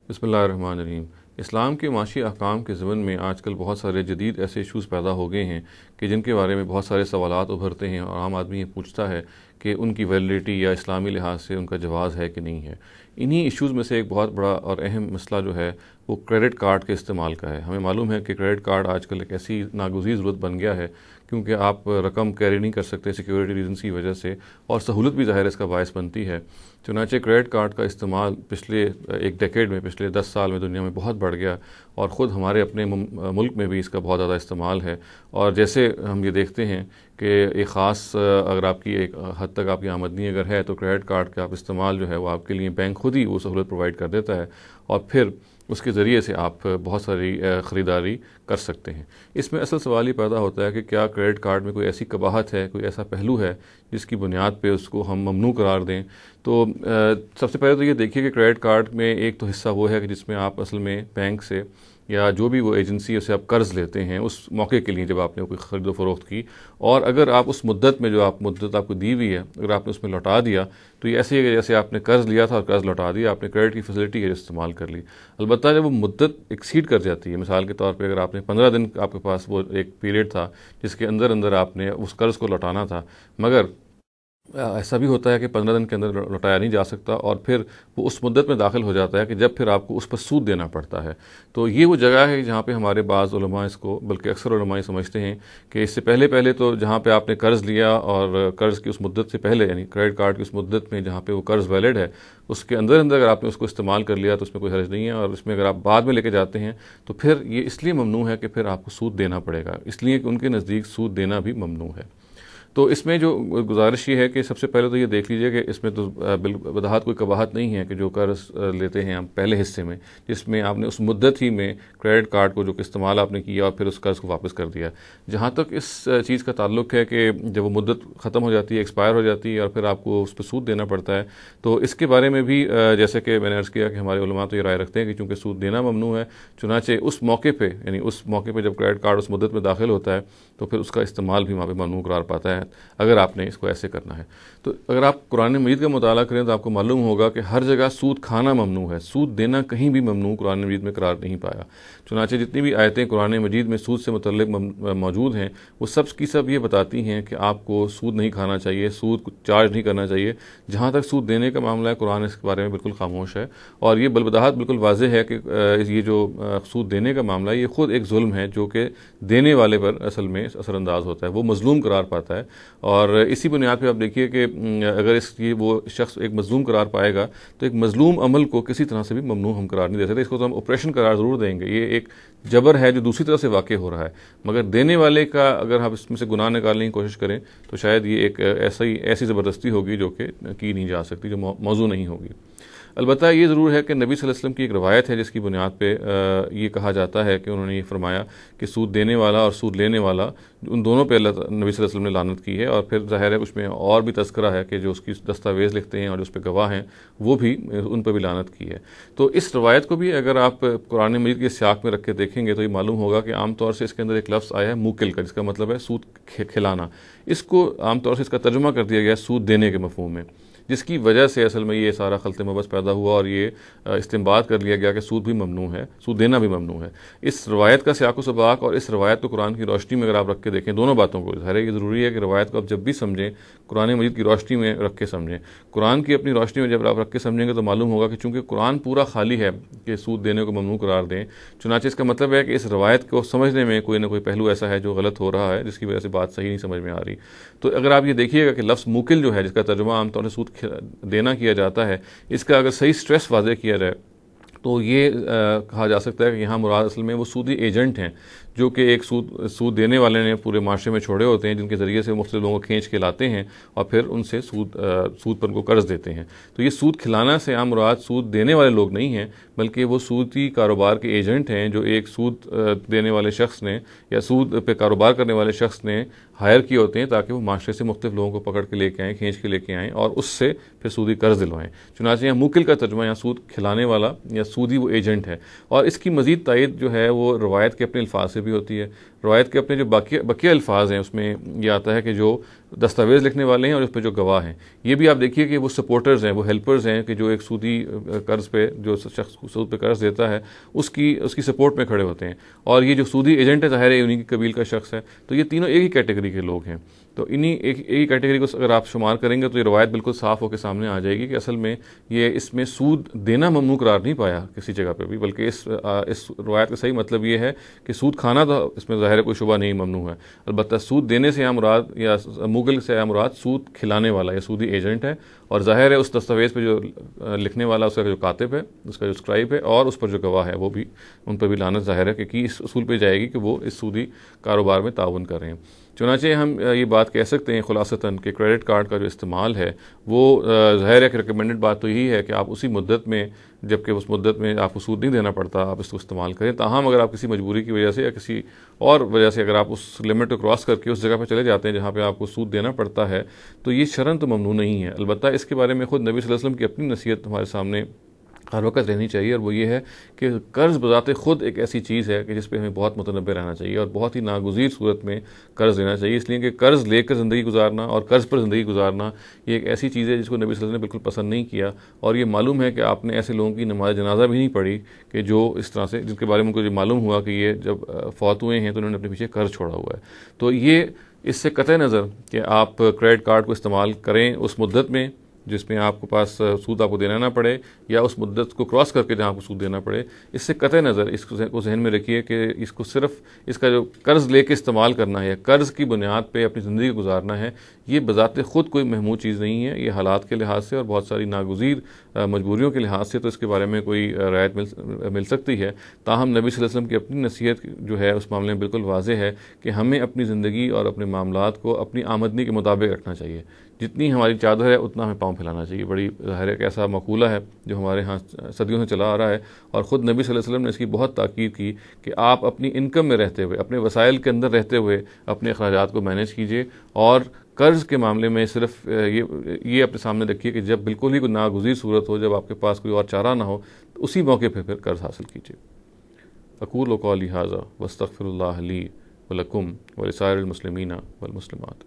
बिस्मिल्लाहिर्रहमानिर्रहीम। इस्लाम के माशी अहकाम के ज़िमन में आजकल बहुत सारे जदीद ऐसे इशूज़ पैदा हो गए हैं कि जिनके बारे में बहुत सारे सवालात उभरते हैं और आम आदमी ये पूछता है कि उनकी वैलिडिटी या इस्लामी लिहाज से उनका जवाज़ है कि नहीं है। इन्हीं इशूज़ में से एक बहुत बड़ा और अहम मसला जो है वो क्रेडिट कार्ड के इस्तेमाल का है। हमें मालूम है कि क्रेडिट कार्ड आजकल एक ऐसी नागुज़ीर ज़रूरत बन गया है क्योंकि आप रकम कैरी नहीं कर सकते सिक्योरिटी रीजन की वजह से, और सहूलत भी ज़ाहिर इसका बायस बनती है। चुनांचे क्रेडिट कार्ड का इस्तेमाल पिछले एक डेकेड में, पिछले 10 साल में दुनिया में बहुत बढ़ गया और ख़ुद हमारे अपने मुल्क में भी इसका बहुत ज़्यादा इस्तेमाल है। और जैसे हम ये देखते हैं कि एक ख़ास अगर आपकी एक हद तक आपकी आमदनी अगर है तो क्रेडिट कार्ड का आप इस्तेमाल जो है वो आपके लिए बैंक खुद ही वो सहूलत प्रोवाइड कर देता है और फिर उसके ज़रिए से आप बहुत सारी ख़रीदारी कर सकते हैं। इसमें असल सवाल ये पैदा होता है कि क्या क्रेडिट कार्ड में कोई ऐसी कबाहत है, कोई ऐसा पहलू है जिसकी बुनियाद पे उसको हम ममनू करार दें। तो सबसे पहले तो ये देखिए कि क्रेडिट कार्ड में एक तो हिस्सा वो है कि जिसमें आप असल में बैंक से या जो भी वो एजेंसी से आप कर्ज़ लेते हैं उस मौके के लिए जब आपने कोई ख़रीदो फ़रोख्त की, और अगर आप उस मुद्दत में जो आप मुद्दत आपको दी हुई है अगर आपने उसमें लौटा दिया तो ये ऐसे ही है जैसे आपने कर्ज़ लिया था और कर्ज़ लौटा दिया, आपने क्रेडिट की फैसिलिटी है जो इस्तेमाल कर ली। अलबत्ता जब वो मुद्दत एक्सीड कर जाती है, मिसाल के तौर पे अगर आपने 15 दिन आपके पास वो एक पीरियड था जिसके अंदर अंदर आपने उस कर्ज़ को लौटाना था, मगर ऐसा भी होता है कि 15 दिन के अंदर लौटाया नहीं जा सकता और फिर वो उस मुद्दत में दाखिल हो जाता है कि जब फिर आपको उस पर सूद देना पड़ता है। तो ये वो जगह है जहाँ पे हमारे बाज़ उलमा इसको, बल्कि अक्सर उलमा समझते हैं कि इससे पहले पहले तो जहाँ पे आपने कर्ज़ लिया और कर्ज़ की उस मुद्दत से पहले यानी क्रेडिट कार्ड की उस मुद्दत में जहाँ पे वो कर्ज़ वैलिड है उसके अंदर अंदर अगर आपने उसको इस्तेमाल कर लिया तो उसमें कोई हर्ज नहीं है, और उसमें अगर आप बाद में लेके जाते हैं तो फिर ये इसलिए ममनू है कि फिर आपको सूद देना पड़ेगा, इसलिए कि उनके नज़दीक सूद देना भी ममनू है। तो इसमें जो गुजारिश ये है कि सबसे पहले तो ये देख लीजिए कि इसमें तो बदहात कोई कबाहत नहीं है कि जो कर्ज लेते हैं हम पहले हिस्से में जिसमें आपने उस मुद्दत ही में क्रेडिट कार्ड को जो इस्तेमाल आपने किया और फिर उस कर्ज़ को वापस कर दिया। जहाँ तक इस चीज़ का ताल्लुक है कि जब वो मुद्दत ख़त्म हो जाती है, एक्सपायर हो जाती है और फिर आपको उस पर सूद देना पड़ता है, तो इसके बारे में भी जैसे कि मैंने अर्ज़ किया कि हमारे उलमा तो ये राय रखते हैं कि चूँकि सूद देना ममनू है, चुनाचे उस मौके पर यानी उस मौके पर जब क्रेडिट कार्ड उस मुद्दत में दाखिल होता है तो फिर उसका इस्तेमाल भी वहाँ पर ममनू करार पाता है अगर आपने इसको ऐसे करना है। तो अगर आप कुरान मजीद का मुताला करें तो आपको मालूम होगा कि हर जगह सूद खाना ममनू है, सूद देना कहीं भी ममनू कुरान मजीद में करार नहीं पाया। चुनांचे जितनी भी आयतें कुरान मजीद में सूद से मुतल्लिक मौजूद हैं वो सब की सब ये बताती हैं कि आपको सूद नहीं खाना चाहिए, सूद चार्ज नहीं करना चाहिए। जहाँ तक सूद देने का मामला है कुरान इसके बारे में बिल्कुल खामोश है और ये बलबदाहत बिल्कुल वाज़ेह है कि ये जो सूद देने का मामला है ये ख़ुद एक जुल्म है जो कि देने वाले पर असल में असरअंदाज होता है, वो मजलूम करार पाता है। और इसी बुनियाद पर आप देखिए कि अगर इसकी वो शख्स एक मजलूम करार पाएगा तो एक मजलूम अमल को किसी तरह से भी ममनू हम करार नहीं दे सकते। इसको तो हम ऑपरेशन करार ज़रूर देंगे, ये एक जबर है जो दूसरी तरफ से वाक़ हो रहा है, मगर देने वाले का अगर हम इसमें से गुनाह निकालने की कोशिश करें तो शायद ये एक ऐसी ज़बरदस्ती होगी जो कि की नहीं जा सकती, जो मौजू नहीं होगी। अलबत्ता ये ज़रूर है कि नबी सल्लल्लाहु अलैहि वसल्लम की एक रवायत है जिसकी बुनियाद पे ये कहा जाता है कि उन्होंने ये फरमाया कि सूद देने वाला और सूद लेने वाला उन दोनों पे नबी सल्लल्लाहु अलैहि वसल्लम ने लानत की है। और फिर ज़ाहिर है उसमें और भी तज़किरा है कि जो उसकी दस्तावेज़ लिखते हैं और जो उस पर गवाह हैं वो भी उन पर भी लानत की है। तो इस रवायत को भी अगर आप कुरान मजीद के सियाक में रख के देखेंगे तो ये मालूम होगा कि आम तौर से इसके अंदर एक लफ्ज़ आया है मुकिल का, जिसका मतलब है सूद खिलाना। इसको आम तौर से इसका तर्जुमा कर दिया गया है सूद देने के मफ़हूम में, जिसकी वजह से असल में ये सारा खलत मबस पैदा हुआ और ये इस्तेमाल कर लिया गया कि सूद भी ममनू है, सूद देना भी ममनू है। इस रवायत का सियाक़ व सबाक़ और इस रवायत को कुरान की रोशनी में अगर आप रख के देखें दोनों बातों को, ज़ाहिर है ये ज़रूरी है कि रवायत को आप जब भी समझें कुरान मजीद की रोशनी में रख के समझें। कुरान की अपनी रोशनी में जब आप रख के समझेंगे तो मालूम होगा कि चूँकि कुरान पूरा खाली है कि सूद देने को ममनू करार दें, चुनांचे इसका मतलब है कि इस रवायत को समझने में कोई ना कोई पहलू ऐसा है जो गलत हो रहा है जिसकी वजह से बात सही नहीं समझ में आ रही। तो अगर आप ये देखिएगा कि लफ्ज़ मुकिल जो है जिसका तर्जुमा आमतौर से सूद देना किया जाता है, इसका अगर सही स्ट्रेस वाज़े किया जाए तो ये कहा जा सकता है कि यहाँ मुराद असल में वो सूदी एजेंट हैं जो कि एक सूद देने वाले ने पूरे माशरे में छोड़े होते हैं जिनके ज़रिए से मुख्तलिफ लोगों को खींच के लाते हैं और फिर उनसे सूद पर उनको कर्ज देते हैं। तो ये सूद खिलाना से आम मुराद सूद देने वाले लोग नहीं हैं बल्कि वो सूदी कारोबार के एजेंट हैं जो एक सूद देने वाले शख्स ने या सूद पे कारोबार करने वाले शख्स ने हायर किए होते हैं ताकि वो माशरे से मुख्तलिफ लोगों को पकड़ के लेके आएँ, खींच के लेके आएँ और उससे फिर सूदी कर्ज दिलवाएँ। चुनांचे यहाँ मुकिल का तर्जुमा यहाँ सूद खिलाने वाला या सूदी वो एजेंट है। और इसकी मज़ीद तायद जो है वो रवायत के अपने अल्फाज से भी होती है। रवायत के अपने जो बकिया अल्फाज हैं उसमें ये आता है कि जो दस्तावेज़ लिखने वाले हैं और उस पर जो गवाह हैं, ये भी आप देखिए कि वो सपोर्टर्स हैं, वो हेल्पर्स हैं कि जो एक सूदी कर्ज़ पे जो शख्स सूद पे कर्ज़ देता है उसकी सपोर्ट में खड़े होते हैं। और ये जो सूदी एजेंट है ज़ाहिर है उन्हीं की कबील का शख्स है। तो ये तीनों एक ही कैटेगरी के लोग हैं। तो इन्हीं एक ही कैटेगरी को अगर आप शुमार करेंगे तो ये रवायत बिल्कुल साफ़ होकर सामने आ जाएगी कि असल में ये इसमें सूद देना ममनू करार नहीं पाया किसी जगह पे भी, बल्कि इस रवायत का सही मतलब ये है कि सूद खाना तो इसमें ज़ाहिर है कोई शुबा नहीं ममनू है। अलबत्ता सूद देने से मुराद या मुगल से मुराद सूद खिलाने वाला या सूदी एजेंट है। और ज़ाहिर है उस दस्तावेज़ पे जो लिखने वाला, उसका जो कातिब है, उसका जो स्क्राइब है और उस पर जो गवाह है, वो भी उन पर भी लानत ज़ाहिर है कि इस उसूल पे जाएगी कि वो इस सूदी कारोबार में ताउन कर रहे हैं। चुनांचे हम ये बात कह सकते हैं खुलासतन कि क्रेडिट कार्ड का जो इस्तेमाल है वो ज़ाहिर है कि रिकमेंडेड बात तो यही है कि आप उसी मुद्दत में, जबकि उस मुद्दत में आपको सूद नहीं देना पड़ता, आप इसको इस्तेमाल करें। ताहम अगर आप किसी मजबूरी की वजह से या किसी और वजह से अगर आप उस लिमिट को क्रॉस करके उस जगह पर चले जाते हैं जहाँ पे आपको सूद देना पड़ता है, तो ये शरन तो ममनू नहीं है। अलबत्ता इसके बारे में खुद नबी सल्लल्लाहु अलैहि वसल्लम की अपनी नसीहत हमारे सामने हर वक्त रहनी चाहिए, और वो ये है कि कर्ज़ बज़ाते ख़ुद एक ऐसी चीज़ है कि जिस पे हमें बहुत मुतनब्बे रहना चाहिए और बहुत ही नागुज़ीर सूरत में कर्ज़ लेना चाहिए। इसलिए कि कर्ज़ लेकर ज़िंदगी गुजारना और कर्ज़ पर ज़िंदगी गुजारना ये एक ऐसी चीज़ है जिसको नबी सल्लल्लाहु अलैहि वसल्लम ने बिल्कुल पसंद नहीं किया। और ये मालूम है कि आपने ऐसे लोगों की नमाज़ जनाजा भी नहीं पढ़ी कि जो इस तरह से, जिनके बारे में उनको मालूम हुआ कि ये जब फौत हुए हैं तो उन्होंने अपने पीछे कर्ज़ छोड़ा हुआ है। तो ये इससे कतई नज़र कि आप क्रेडिट कार्ड को इस्तेमाल करें उस मुद्दत में जिसमें आपके पास सूद आपको देना ना पड़े, या उस मुद्दत को क्रॉस करके जहाँ आपको सूद देना पड़े, इससे कतई नज़र इसको जहन में रखिए कि इसको सिर्फ इसका जो कर्ज़ लेके इस्तेमाल करना है या कर्ज़ की बुनियाद पे अपनी ज़िंदगी गुजारना है, ये बज़ाते ख़ुद कोई महमूद चीज़ नहीं है। ये हालात के लिहाज से और बहुत सारी नागुज़ीर मजबूरियों के लिहाज से तो इसके बारे में कोई रायत मिल सकती है। ताहम नबी सल्लल्लाहु अलैहि वसल्लम की अपनी नसीहत जो है उस मामले में बिल्कुल वाज़ेह है कि हमें अपनी ज़िंदगी और अपने मामलात को अपनी आमदनी के मुताबिक रखना चाहिए। जितनी हमारी चादर है उतना हमें पाँव फैलाना चाहिए। बड़ी ज़ाहिर एक ऐसा मकूला है जो हमारे यहाँ सदियों से चला आ रहा है, और ख़ुद नबी सल्लल्लाहु अलैहि वसल्लम ने इसकी बहुत ताकीद की कि आप अपनी इनकम में रहते हुए, अपने वसाइल के अंदर रहते हुए अपने अखराजात को मैनेज कीजिए, और कर्ज़ के मामले में सिर्फ ये अपने सामने रखिए कि जब बिल्कुल ही कोई नागुज़ीर सूरत हो, जब आपके पास कोई और चारा ना हो, तो उसी मौके पर फिर कर्ज़ हासिल कीजिए। अक़ूलु क़ौली हाज़ा वस्तग़फ़िरुल्लाह ली व लकुम व लिसाइरिल मुस्लिमीना वल मुस्लिमात।